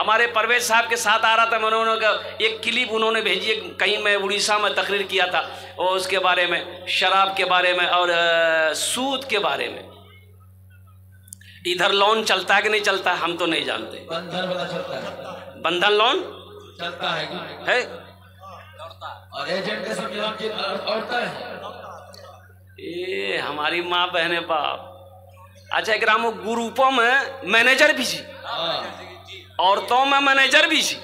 हमारे परवेज साहब के साथ आ रहा था, मैं उन्होंने एक क्लिप उन्होंने भेजी, कहीं मैं उड़ीसा में तकरीर किया था और उसके बारे में, शराब के बारे में और सूद के बारे में। इधर लोन चलता है कि नहीं चलता है हम तो नहीं जानते। बंधन वाला चलता है, बंधन लोन चलता है और एजेंट के सब औरता है। ये हमारी माँ बहने बाप। अच्छा ग्रामो ग्रुपों में मैनेजर भी छी, औरतों में मैनेजर भी छी।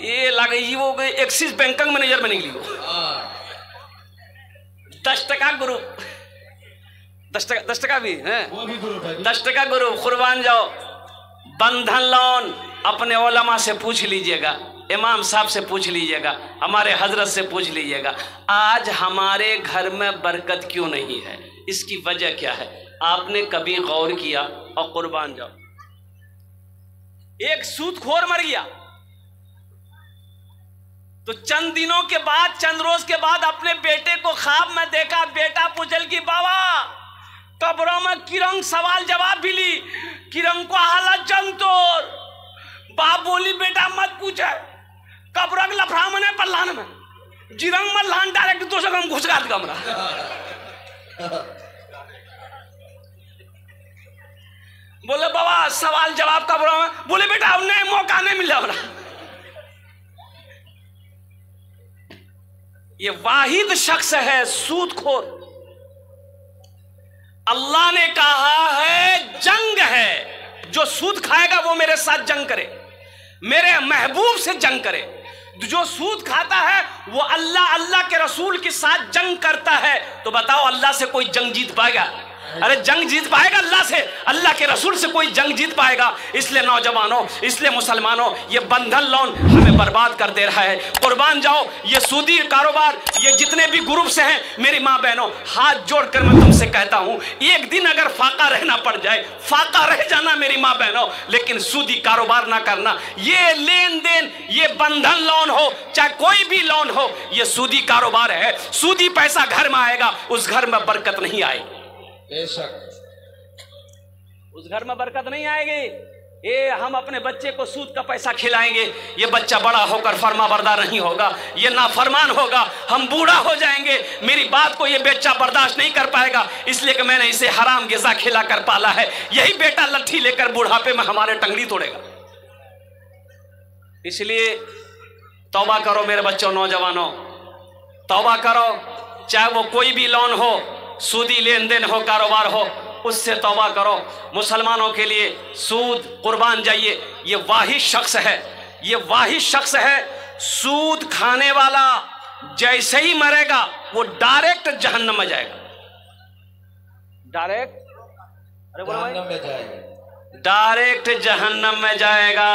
ये लगे जी वो एक्सिस बैंक का मैनेजर बने गई, 10 ग्रुप, 10 भी है, 10 ग्रुप। कुर्बान जाओ। बंधन लोन अपने उलमा से पूछ लीजिएगा, इमाम साहब से पूछ लीजिएगा, हमारे हजरत से पूछ लीजिएगा, आज हमारे घर में बरकत क्यों नहीं है, इसकी वजह क्या है? आपने कभी गौर किया? और कुर्बान जाओ, एक सूदखोर मर गया तो चंद दिनों के बाद, चंद रोज के बाद अपने बेटे को ख्वाब में देखा, बेटा पूछल की बाबा कब्रों में किरंग सवाल जवाब भी ली, किरंग को हालत जंग तोड़। बाप बोली बेटा मत पूछे, कब्र लफड़ा मने पल्लान में जिरंग में लान डायरेक्ट तो सगम घुसगात कमरा। बोले बाबा सवाल जवाब कब्रों में, बोले बेटा उन्हें मौका नहीं मिला। ये वाहिद शख्स है सूदखोर। अल्लाह ने कहा है जंग है, जो सूद खाएगा वो मेरे साथ जंग करे, मेरे महबूब से जंग करे। जो सूद खाता है वो अल्लाह के रसूल के साथ जंग करता है। तो बताओ अल्लाह से कोई जंग जीत पाएगा? अरे जंग जीत पाएगा अल्लाह से? अल्लाह के रसूल से कोई जंग जीत पाएगा? इसलिए नौजवानों, इसलिए मुसलमानों, ये बंधन लोन हमें बर्बाद कर दे रहा है। कुर्बान जाओ, ये सूदी कारोबार, ये जितने भी ग्रुप से हैं, मेरी माँ बहनों हाथ जोड़कर मैं तुमसे कहता हूँ, एक दिन अगर फाका रहना पड़ जाए, फाका रह जाना मेरी माँ बहनों, लेकिन सूदी कारोबार ना करना। ये लेन देन, ये बंधन लोन हो चाहे कोई भी लोन हो, ये सूदी कारोबार है। सूदी पैसा घर में आएगा, उस घर में बरकत नहीं आएगी, बेशक उस घर में बरकत नहीं आएगी। ये हम अपने बच्चे को सूद का पैसा खिलाएंगे, ये बच्चा बड़ा होकर फर्माबरदार नहीं होगा, ये नाफरमान होगा, हम बूढ़ा हो जाएंगे, मेरी बात को ये बेटा बर्दाश्त नहीं कर पाएगा, इसलिए कि मैंने इसे हराम गिज़ा खिला कर पाला है। यही बेटा लट्ठी लेकर बुढ़ापे में हमारे टंगली तोड़ेगा। इसलिए तौबा करो मेरे बच्चों, नौजवानों, तौबा करो। चाहे वो कोई भी लोन हो, सूदी लेन देन हो, कारोबार हो, उससे तौबा करो। मुसलमानों के लिए सूद, कुर्बान जाइए, ये वाहिद शख्स है, ये वाहिद शख्स है। सूद खाने वाला जैसे ही मरेगा वो डायरेक्ट जहन्नम में जाएगा, डायरेक्ट, अरे बोलो भाई, जहन्नम में जाएगा, डायरेक्ट जहन्नम में जाएगा।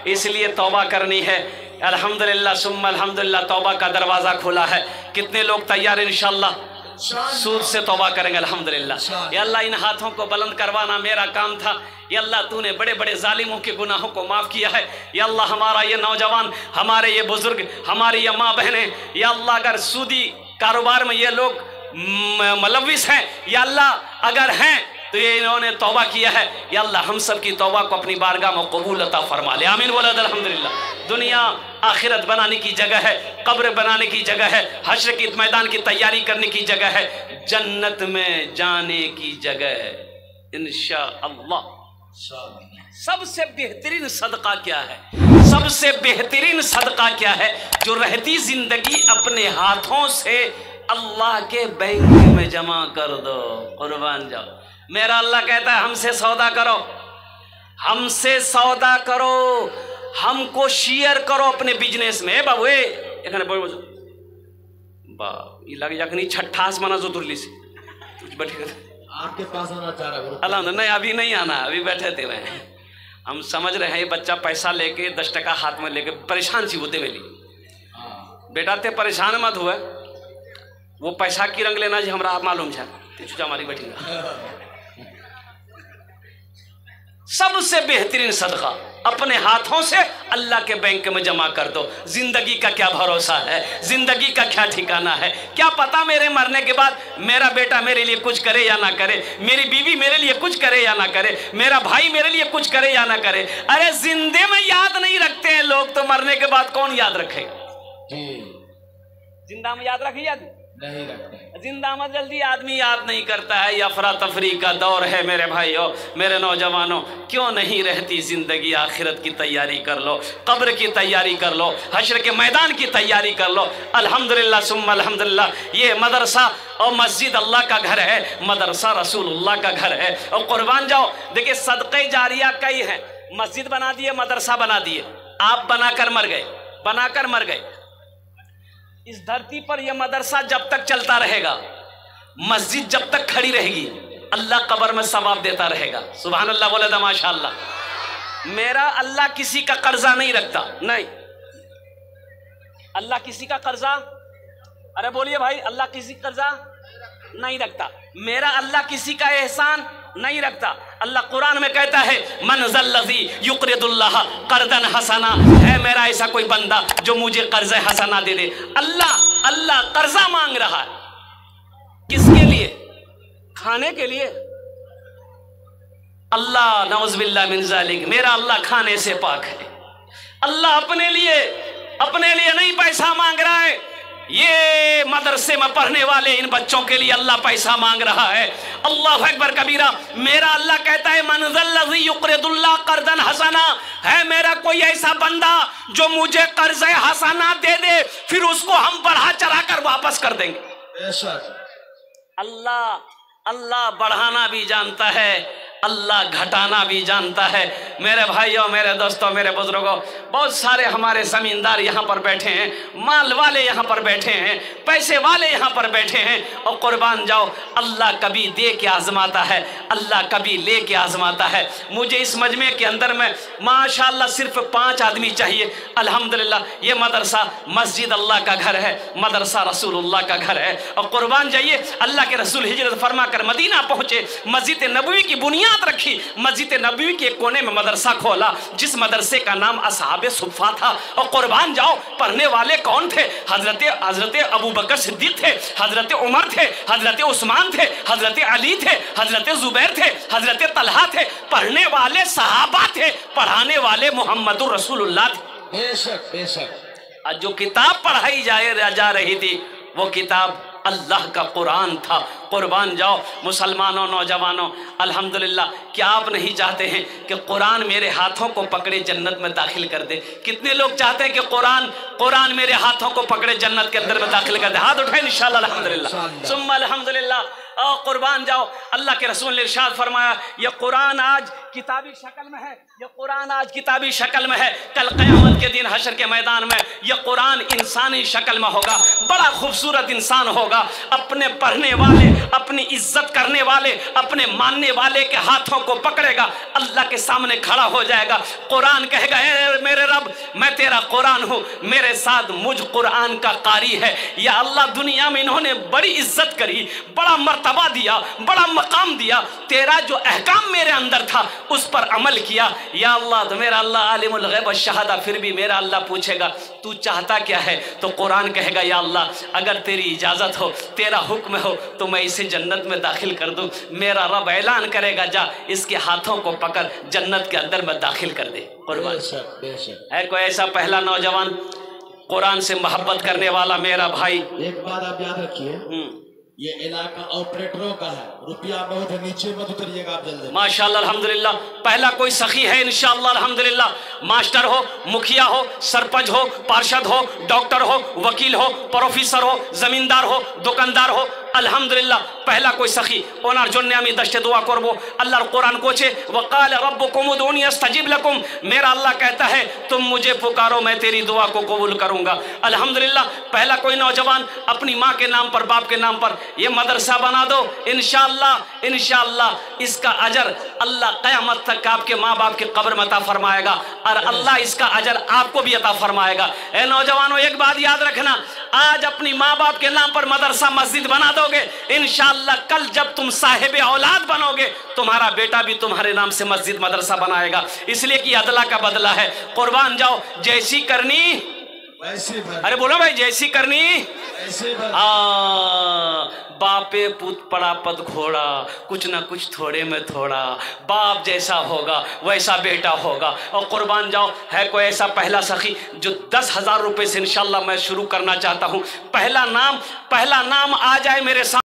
इसलिए तौबा करनी है। अल्हम्दुलिल्लाह सुम्मा अल्हम्दुलिल्लाह, तौबा का दरवाजा खुला है। कितने लोग तैयार इंशाअल्लाह सूद से तौबा करेंगे? अल्हम्दुलिल्लाह। या अल्लाह इन हाथों को बुलंद करवाना मेरा काम था। या अल्लाह तूने बड़े बड़े जालिमों के गुनाहों को माफ़ किया है। या अल्लाह हमारा ये नौजवान, हमारे ये बुजुर्ग, हमारी ये माँ बहनें, या अल्लाह अगर सूदी कारोबार में ये लोग मुलव्विस हैं, या अल्लाह अगर हैं तो ये इन्होंने तौबा किया है, या अल्लाह हम सब की तौबा को अपनी बारगाह में कबूल अता फरमा ले। आमीन बोला अल्हम्दुलिल्लाह। दुनिया आखिरत बनाने की जगह है, कब्र बनाने की जगह है, हश्र के मैदान की तैयारी करने की जगह है, जन्नत में जाने की जगह है इंशाअल्लाह। सबसे बेहतरीन सदका क्या है? सबसे बेहतरीन सदका क्या है? जो रहती जिंदगी अपने हाथों से अल्लाह के बैंक में जमा कर दो। कुर्बान जाओ, मेरा अल्लाह कहता है हमसे सौदा करो, हमसे सौदा करो, हमको शेयर करो अपने बिजनेस में। बाबू एखने बा ये लग जाकनी छठास मना जो तुरली से बैठे आपके पास आना चाह रहा है? अल्लाह नहीं, अभी नहीं आना, अभी बैठे थे मैं। हम समझ रहे हैं ये बच्चा पैसा लेके 10 टका हाथ में लेके परेशान सी होते मिली। बेटा ते परेशान मत हुए, वो पैसा की रंग लेना जी हमरा मालूम है, चुचा मारी बैठेगा। सबसे बेहतरीन सदका अपने हाथों से अल्लाह के बैंक में जमा कर दो। जिंदगी का क्या भरोसा है, जिंदगी का क्या ठिकाना है? क्या पता मेरे मरने के बाद मेरा बेटा मेरे लिए कुछ करे या ना करे, मेरी बीवी मेरे लिए कुछ करे या ना करे, मेरा भाई मेरे लिए कुछ करे या ना करे। अरे जिंदे में याद तो मरने के बाद कौन याद रखेगा? जी जिंदा में याद रखिए, नहीं रखते। जिंदा में जल्दी आदमी याद नहीं करता है। ये अफरा तफरी का दौर है मेरे भाइयों, मेरे नौजवानों। क्यों नहीं रहती जिंदगी? आखिरत की तैयारी कर लो, कब्र की तैयारी कर लो, हश्र के मैदान की तैयारी कर लो। अल्हम्दुलिल्लाह सुम्मा अल्हम्दुलिल्लाह, ये मदरसा और मस्जिद अल्लाह का घर है, मदरसा रसूलुल्लाह का घर है। और कुर्बान जाओ, देखिए सदक़े जारिया कई हैं। मस्जिद बना दिए, मदरसा बना दिए, आप बनाकर मर गए, बनाकर मर गए। इस धरती पर यह मदरसा जब तक चलता रहेगा, मस्जिद जब तक खड़ी रहेगी, अल्लाह कब्र में सवाब देता रहेगा। सुभान अल्लाह बोले तो माशाअल्लाह। मेरा अल्लाह किसी का कर्जा नहीं रखता, नहीं, अल्लाह किसी का कर्जा, अरे बोलिए भाई, अल्लाह किसी का कर्जा नहीं रखता। मेरा अल्लाह किसी का एहसान नहीं रखता। अल्लाह कुरान में कहता है मन ज़ल्लज़ी युक़रिदुल्लाह क़र्ज़न हसना, है मेरा ऐसा कोई बंदा जो मुझे कर्ज हसना दे दे। अल्लाह कर्जा मांग रहा है, किसके लिए? खाने के लिए। अल्लाह नऊज़ुबिल्लाह मिन ज़ालिक, मेरा अल्लाह खाने से पाक है। अल्लाह अपने लिए नहीं पैसा मांग रहा है। ये मदरसे में पढ़ने वाले इन बच्चों के लिए अल्लाह पैसा मांग रहा है। अल्लाहु अकबर कबीरा। मेरा अल्लाह कहता है मन ज़ल्लज़ी युक़रिदुल्लाह क़र्ज़न हसना, है मेरा कोई ऐसा बंदा जो मुझे कर्ज हसना दे दे, फिर उसको हम बढ़ा चढ़ा कर वापस कर देंगे। अल्लाह बढ़ाना भी जानता है, अल्लाह घटाना भी जानता है। मेरे भाइयों, मेरे दोस्तों, मेरे बुजुर्गों, बहुत सारे हमारे जमींदार यहाँ पर बैठे हैं, माल वाले यहाँ पर बैठे हैं, पैसे वाले यहाँ पर बैठे हैं। और कुर्बान जाओ, अल्लाह कभी दे के आजमाता है, अल्लाह कभी ले के आजमाता है। मुझे इस मजमे के अंदर में माशाअल्लाह सिर्फ 5 आदमी चाहिए। अल्हम्दुलिल्लाह ये मदरसा मस्जिद अल्लाह का घर है, मदरसा रसूलुल्लाह का घर है। और कुर्बान जाइए, अल्लाह के रसूल हिजरत फरमा कर मदीना पहुँचे, मस्जिद नबवी की बुनियाद रखी, मस्जिद नबवी के कोने में मदरसा खोला, जिस मदरसे का नाम असहाबे सुफ़ा था। और कुर्बान जाओ, पढ़ने वाले कौन थे? हजरत अबू बकर सिद्दीक थे, हजरत उमर थे, हजरत उस्मान थे, हजरत अली थे, हजरत जुबैर थे, हजरत तलहा थे। पढ़ने वाले सहाबा थे, पढ़ाने वाले मोहम्मदुर रसूलुल्लाह थे। बेशक बेशक। जो किताब पढ़ाई जा रही थी वो किताब अल्लाह का कुरान था। कुर्बान जाओ मुसलमानों, नौजवानों, अल्हम्दुलिल्लाह, क्या आप नहीं चाहते हैं कि कुरान मेरे हाथों को पकड़े जन्नत में दाखिल कर दे? कितने लोग चाहते हैं कि कुरान मेरे हाथों को पकड़े जन्नत के अंदर में दाखिल कर दे? हाथ उठाए इंशाअल्लाह, अल्हम्दुलिल्लाह सुम्मा अल्हम्दुलिल्लाह। और कुर्बान जाओ, अल्लाह के रसूल ने इरशाद फरमाया, यह कुरान आज किताबी शक्ल में है, यह कुरान आज किताबी शक्ल में है, कल क़यामत के दिन हश्र के मैदान में यह कुरान इंसानी शक्ल में होगा। बड़ा खूबसूरत इंसान होगा, अपने पढ़ने वाले, अपनी इज्जत करने वाले, अपने मानने वाले के हाथों को पकड़ेगा, अल्लाह के सामने खड़ा हो जाएगा। कुरान कहेगा, मेरे रब, मैं तेरा कुरान हूँ, मेरे साथ मुझ कुरान का कारी है। या अल्लाह, दुनिया में इन्होंने बड़ी इज्जत करी, बड़ा मर्तबा दिया, बड़ा मकाम दिया, तेरा जो अहकाम मेरे अंदर था उस पर अमल किया। या अल्लाह, तो मेरा अल्लाह आलिमुल गैब शहादा, फिर भी मेरा अल्लाह पूछेगा तू चाहता क्या है? तो कुरान कहेगा, या अल्लाह, अगर तेरी इजाज़त हो, तेरा हुक्म हो तो मैं इसे जन्नत में दाखिल कर दूं। मेरा रब ऐलान करेगा, जा इसके हाथों को पकड़ जन्नत के अंदर में दाखिल कर दे। कुर्बान है कोई ऐसा पहला नौजवान कुरान से मोहब्बत करने वाला मेरा भाई? एक बात आप याद रखिए, ये इलाका ऑपरेटरों का है, रुपया बहुत है, नीचे मत उतरिएगा आप जल्दी। माशाअल्लाह अल्हम्दुलिल्लाह, पहला कोई सखी है इंशाअल्लाह अल्हम्दुलिल्लाह। मास्टर हो, मुखिया हो, सरपंच हो, पार्षद हो, डॉक्टर हो, वकील हो, प्रोफेसर हो, जमींदार हो, दुकानदार हो, अल्हम्दुलिल्लाह पहला कोई सखी ओनार जोन्ने आमी दश्ते दुआ करबो। अल्लाह कुरान कोचे, वक़ाल रब्बुकुम उदूनी अस्तजिब लकुम, मेरा अल्लाह कहता है तुम मुझे पुकारो, मैं तेरी दुआ को कबूल करूंगा। अल्हम्दुलिल्लाह पहला कोई नौजवान अपनी माँ के नाम पर, बाप के नाम पर ये मदरसा बना दो, इंशाअल्लाह इंशाअल्लाह इसका अजर अल्लाह क़यामत तक आपके माँ बाप के कब्र में अता फरमाएगा और अल्लाह इसका अजर आपको भी अता फरमाएगा। ए नौजवानों, एक बात याद रखना, आज अपनी माँ बाप के नाम पर मदरसा मस्जिद बना दोगे, इंशाअल्लाह कल जब तुम साहिब औलाद बनोगे, तुम्हारा बेटा भी तुम्हारे नाम से मस्जिद मदरसा बनाएगा। इसलिए कि अदला का बदला है। कुर्बान जाओ, जैसी करनी, अरे बोलो भाई, जैसी करनी, बापे पुत पड़ा पद घोड़ा, कुछ ना कुछ थोड़े में थोड़ा, बाप जैसा होगा वैसा बेटा होगा। और कुर्बान जाओ, है कोई ऐसा पहला सखी जो 10,000 रुपये से इंशाल्लाह मैं शुरू करना चाहता हूँ, पहला नाम आ जाए मेरे सामने।